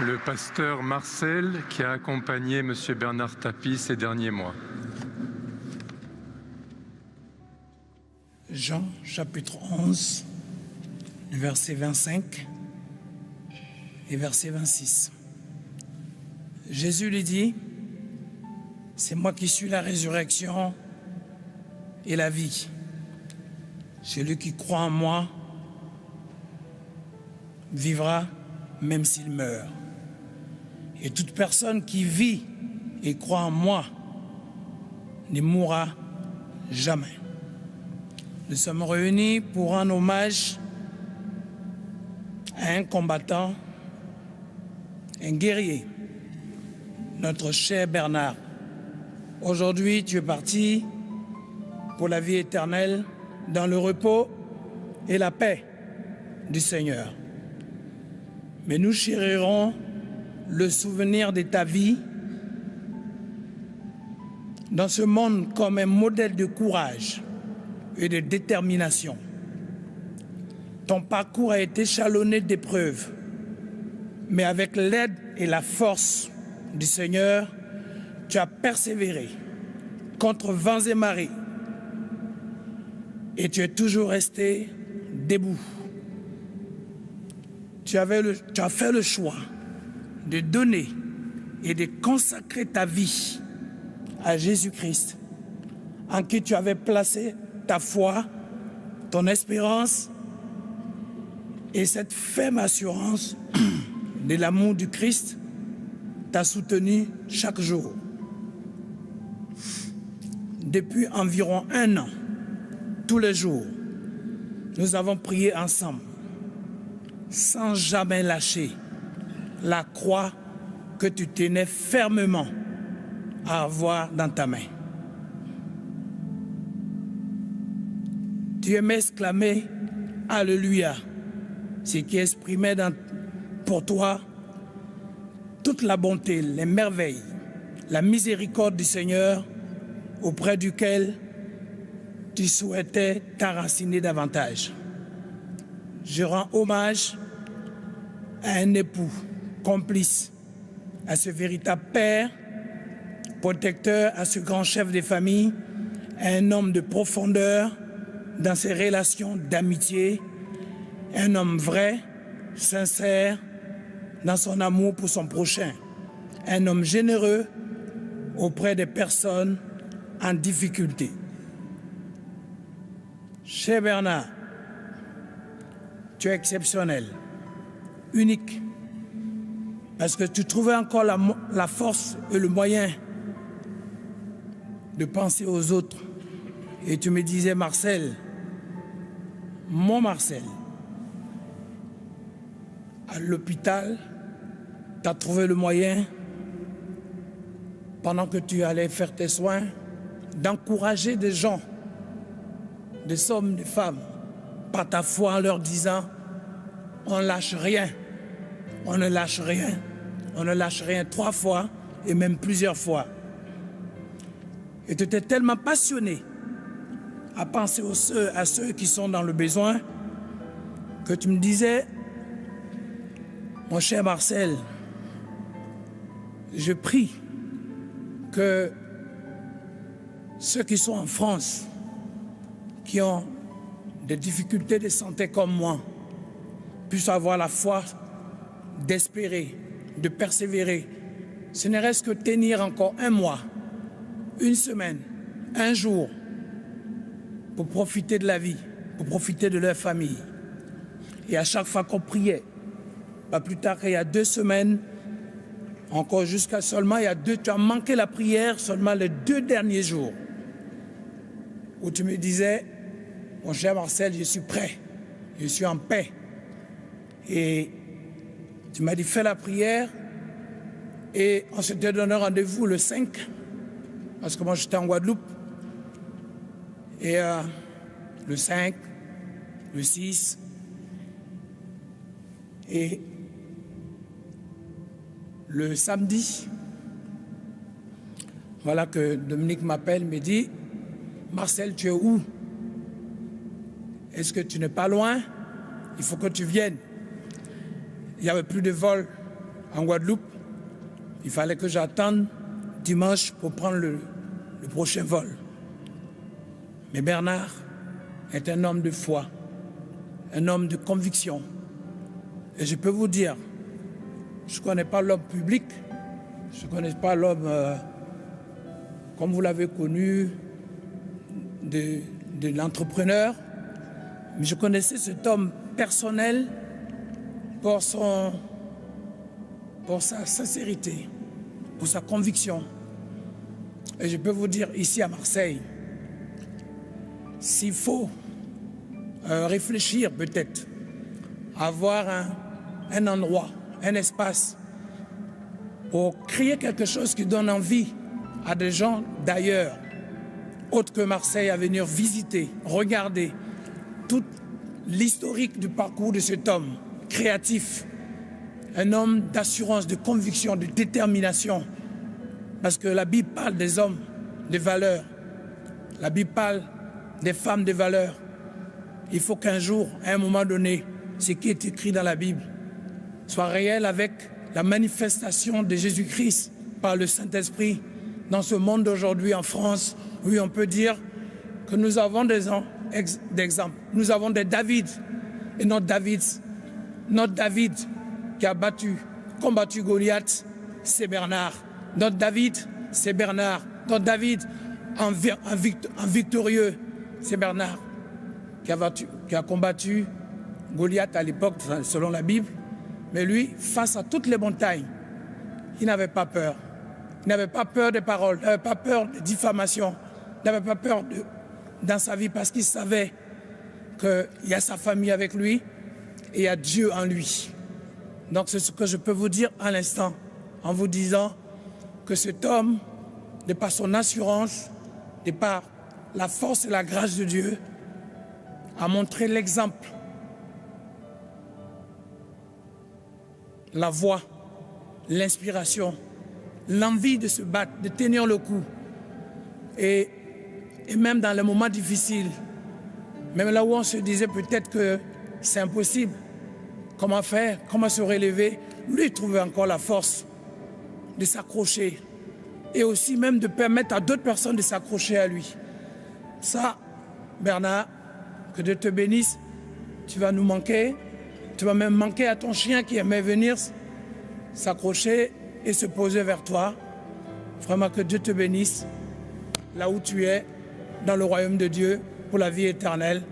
le pasteur Marcel qui a accompagné M. Bernard Tapie ces derniers mois. Jean chapitre 11, verset 25 et verset 26. Jésus lui dit, « C'est moi qui suis la résurrection et la vie. Celui qui croit en moi vivra même s'il meurt. Et toute personne qui vit et croit en moi ne mourra jamais. » Nous sommes réunis pour rendre hommage à un combattant, un guerrier, notre cher Bernard. Aujourd'hui, tu es parti pour la vie éternelle dans le repos et la paix du Seigneur. Mais nous chérirons le souvenir de ta vie dans ce monde comme un modèle de courage et de détermination. Ton parcours a été jalonné d'épreuves, mais avec l'aide et la force du Seigneur, tu as persévéré contre vents et marées et tu es toujours resté debout. Tu as fait le choix de donner et de consacrer ta vie à Jésus-Christ, en qui tu avais placé ta foi, ton espérance et cette ferme assurance de l'amour du Christ t'a soutenu chaque jour. Depuis environ 1 an, tous les jours, nous avons prié ensemble, sans jamais lâcher la croix que tu tenais fermement à avoir dans ta main. Tu aimais exclamer « Alléluia », ce qui exprimait pour toi toute la bonté, les merveilles, la miséricorde du Seigneur auprès duquel tu souhaitais t'enraciner davantage. Je rends hommage à un époux complice, à ce véritable père, protecteur, à ce grand chef de famille, à un homme de profondeur dans ses relations d'amitié, un homme vrai, sincère dans son amour pour son prochain, un homme généreux auprès des personnes en difficulté. Cher Bernard, tu es exceptionnel, unique, parce que tu trouvais encore la force et le moyen de penser aux autres. Et tu me disais, Marcel, mon Marcel, à l'hôpital, tu as trouvé le moyen, pendant que tu allais faire tes soins, d'encourager des gens, des hommes, des femmes, par ta foi en leur disant, on ne lâche rien, on ne lâche rien, on ne lâche rien 3 fois et même plusieurs fois. Et tu étais tellement passionné à penser à ceux qui sont dans le besoin que tu me disais, mon cher Marcel, je prie que ceux qui sont en France, qui ont des difficultés de santé comme moi, puissent avoir la foi d'espérer, de persévérer. Ce ne reste que tenir encore 1 mois, 1 semaine, 1 jour, pour profiter de la vie, pour profiter de leur famille. Et à chaque fois qu'on priait, pas plus tard qu'il y a 2 semaines, encore jusqu'à seulement, tu as manqué la prière seulement les 2 derniers jours, où tu me disais, mon cher Marcel, je suis prêt, je suis en paix. Et tu m'as dit, fais la prière, et on s'était donné rendez-vous le 5, parce que moi j'étais en Guadeloupe. Et le 5, le 6, et le samedi, voilà que Dominique m'appelle, me dit, Marcel, tu es où? Est-ce que tu n'es pas loin? Il faut que tu viennes. Il n'y avait plus de vol en Guadeloupe. Il fallait que j'attende dimanche pour prendre le prochain vol. Mais Bernard est un homme de foi, un homme de conviction. Et je peux vous dire, je ne connais pas l'homme public, je ne connais pas l'homme comme vous l'avez connu, de l'entrepreneur, mais je connaissais cet homme personnel pour sa sincérité, pour sa conviction. Et je peux vous dire, ici à Marseille, s'il faut réfléchir peut-être, avoir un endroit, un espace pour créer quelque chose qui donne envie à des gens d'ailleurs, autres que Marseille, à venir visiter, regarder toute l'historique du parcours de cet homme créatif, un homme d'assurance, de conviction, de détermination. Parce que la Bible parle des hommes de valeur, la Bible parle des femmes de valeur. Il faut qu'un jour, à un moment donné, ce qui est écrit dans la Bible soit réel avec la manifestation de Jésus-Christ par le Saint-Esprit dans ce monde d'aujourd'hui en France. Oui, on peut dire que nous avons des exemples. Nous avons des David et notre David qui a combattu Goliath, c'est Bernard. Notre David, c'est Bernard. Notre David en victorieux, c'est Bernard qui a combattu Goliath à l'époque, selon la Bible. Mais lui, face à toutes les montagnes, il n'avait pas peur. Il n'avait pas peur des paroles, il n'avait pas peur de diffamation, il n'avait pas peur dans sa vie parce qu'il savait qu'il y a sa famille avec lui et il y a Dieu en lui. Donc c'est ce que je peux vous dire à l'instant en vous disant que cet homme, de par son assurance, de par la force et la grâce de Dieu, a montré l'exemple, la voie, l'inspiration, l'envie de se battre, de tenir le coup. Et même dans les moments difficiles, même là où on se disait peut-être que c'est impossible, comment faire, comment se relever, lui trouvait encore la force de s'accrocher et aussi même de permettre à d'autres personnes de s'accrocher à lui. Ça, Bernard, que Dieu te bénisse, tu vas nous manquer, tu vas même manquer à ton chien qui aimait venir s'accrocher et se poser vers toi. Vraiment que Dieu te bénisse là où tu es, dans le royaume de Dieu, pour la vie éternelle.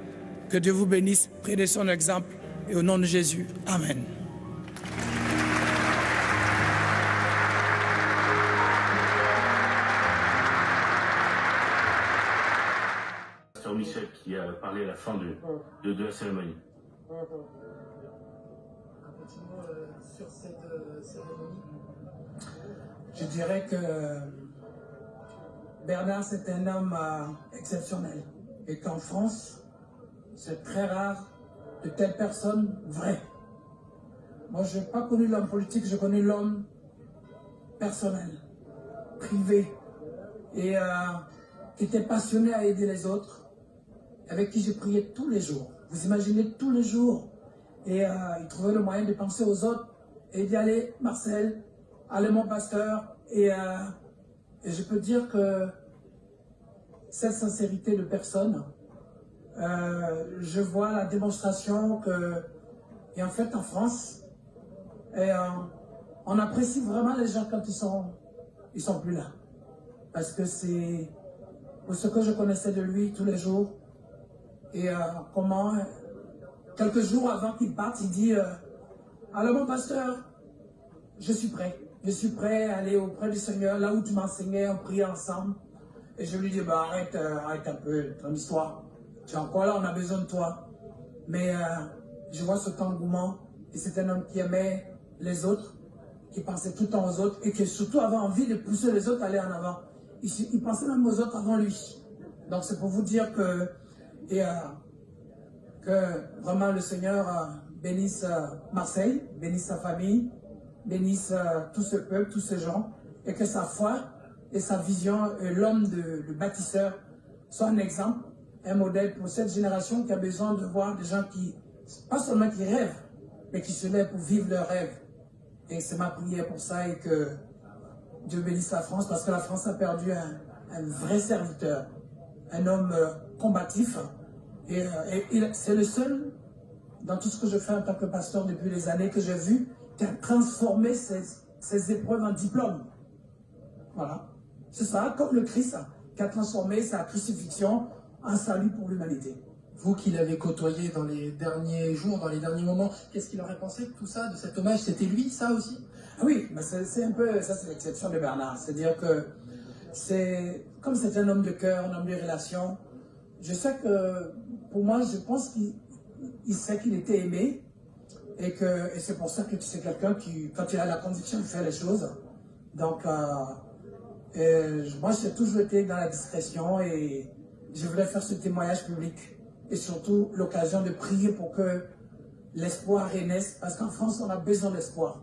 Que Dieu vous bénisse, prenez son exemple et au nom de Jésus. Amen. Pasteur Michel qui a parlé à la fin de la cérémonie. Un petit mot sur cette cérémonie. Je dirais que Bernard, c'est un homme exceptionnel et qu'en France, c'est très rare de telles personnes vraies. Moi, je n'ai pas connu l'homme politique, je connais l'homme personnel, privé, et qui était passionné à aider les autres, avec qui je priais tous les jours. Vous imaginez, tous les jours. Et il trouvait le moyen de penser aux autres et d'y aller, Marcel, allez mon pasteur. Et je peux dire que cette sincérité de personne, je vois la démonstration que, et en fait en France, on apprécie vraiment les gens quand ils sont plus là. Parce que c'est pour ce que je connaissais de lui tous les jours. Et comment, quelques jours avant qu'il parte, il dit alors mon pasteur, je suis prêt. Je suis prêt à aller auprès du Seigneur, là où tu m'enseignais, on priait ensemble. Et je lui dis, bah, arrête un peu ton histoire. Tu es encore là, on a besoin de toi. Mais je vois cet engouement. Et c'est un homme qui aimait les autres, qui pensait tout le temps aux autres et qui surtout avait envie de pousser les autres à aller en avant. Il pensait même aux autres avant lui. Donc c'est pour vous dire que, que vraiment le Seigneur bénisse Marseille, bénisse sa famille, bénisse tout ce peuple, tous ces gens, et que sa foi et sa vision, l'homme de bâtisseur, soit un exemple, un modèle pour cette génération qui a besoin de voir des gens qui, pas seulement qui rêvent, mais qui se lèvent pour vivre leurs rêves. Et c'est ma prière pour ça et que Dieu bénisse la France parce que la France a perdu un vrai serviteur, un homme combatif. Et c'est le seul, dans tout ce que je fais en tant que pasteur depuis les années, que j'ai vu qui a transformé ses épreuves en diplôme. Voilà. C'est ça, comme le Christ qui a transformé sa crucifixion en salut pour l'humanité. Vous qui l'avez côtoyé dans les derniers jours, dans les derniers moments, qu'est-ce qu'il aurait pensé de tout ça, de cet hommage? C'était lui, ça aussi? Ah oui, mais c'est un peu, ça c'est l'exception de Bernard. C'est-à-dire que comme c'est un homme de cœur, un homme de relation, je sais que, pour moi, je pense qu'il sait qu'il était aimé et c'est pour ça que c'est quelqu'un qui, quand il a la conviction de faire les choses, donc moi j'ai toujours été dans la discrétion et je voulais faire ce témoignage public et surtout l'occasion de prier pour que l'espoir renaisse, parce qu'en France on a besoin d'espoir,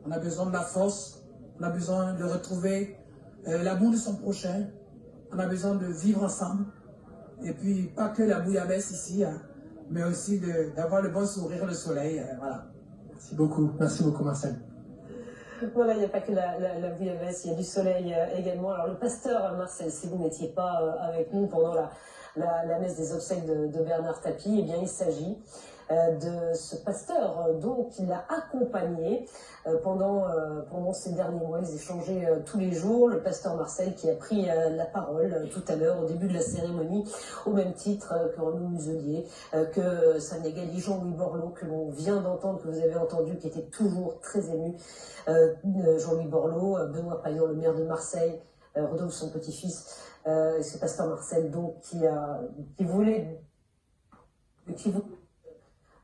on a besoin de la force, on a besoin de retrouver l'amour de son prochain, on a besoin de vivre ensemble, et puis pas que la bouillabaisse ici, hein, mais aussi d'avoir le bon sourire, le soleil, voilà. Merci beaucoup Marcel. Voilà, il n'y a pas que la bouillabaisse, il y a du soleil également. Alors le pasteur Marcel, si vous n'étiez pas avec nous pendant la messe des obsèques de Bernard Tapie, eh bien il s'agit de ce pasteur donc il l'a accompagné pendant ces derniers mois. Ils échangeaient tous les jours. Le pasteur Marcel qui a pris la parole tout à l'heure au début de la cérémonie, au même titre que Renaud Muselier, que Samuel Jean-Louis Borloo, que l'on vient d'entendre, que vous avez entendu, qui était toujours très ému. Jean-Louis Borloo, Benoît Payan, le maire de Marseille, Rodolphe, son petit-fils, et ce pasteur Marcel donc qui voulait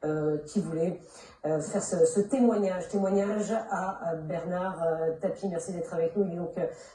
faire ce témoignage à Bernard Tapie. Merci d'être avec nous. Il est donc